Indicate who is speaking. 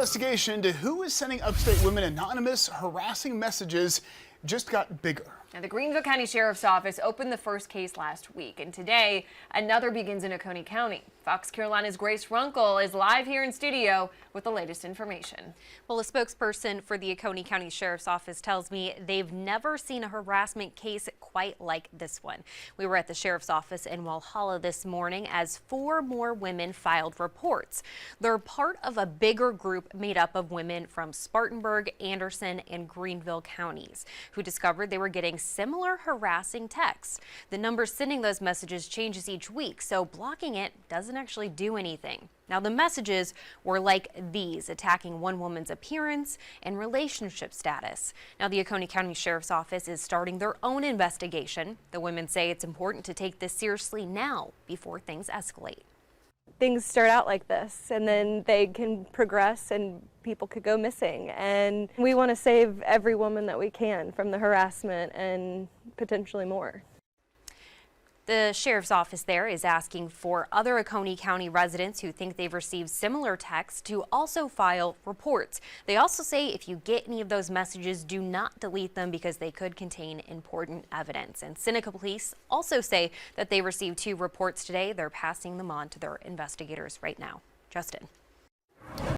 Speaker 1: Investigation into who is sending upstate women anonymous, harassing messages just got bigger.
Speaker 2: Now, the Greenville County Sheriff's Office opened the first case last week, and today another begins in Oconee County. Fox Carolina's Grace Runkle is live here in studio with the latest information.
Speaker 3: Well, a spokesperson for the Oconee County Sheriff's Office tells me they've never seen a harassment case quite like this one. We were at the Sheriff's Office in Walhalla this morning as 4 more women filed reports. They're part of a bigger group made up of women from Spartanburg, Anderson, and Greenville counties who discovered they were getting similar harassing texts. The number sending those messages changes each week, so blocking it doesn't actually do anything. Now, the messages were like these, attacking one woman's appearance and relationship status. Now, the Oconee County Sheriff's Office is starting their own investigation. The women say it's important to take this seriously now before things escalate.
Speaker 4: Things start out like this and then they can progress and people could go missing, and we want to save every woman that we can from the harassment and potentially more.
Speaker 3: The Sheriff's Office there is asking for other Oconee County residents who think they've received similar texts to also file reports. They also say if you get any of those messages, do not delete them because they could contain important evidence. And Seneca Police also say that they received 2 reports today. They're passing them on to their investigators right now. Justin.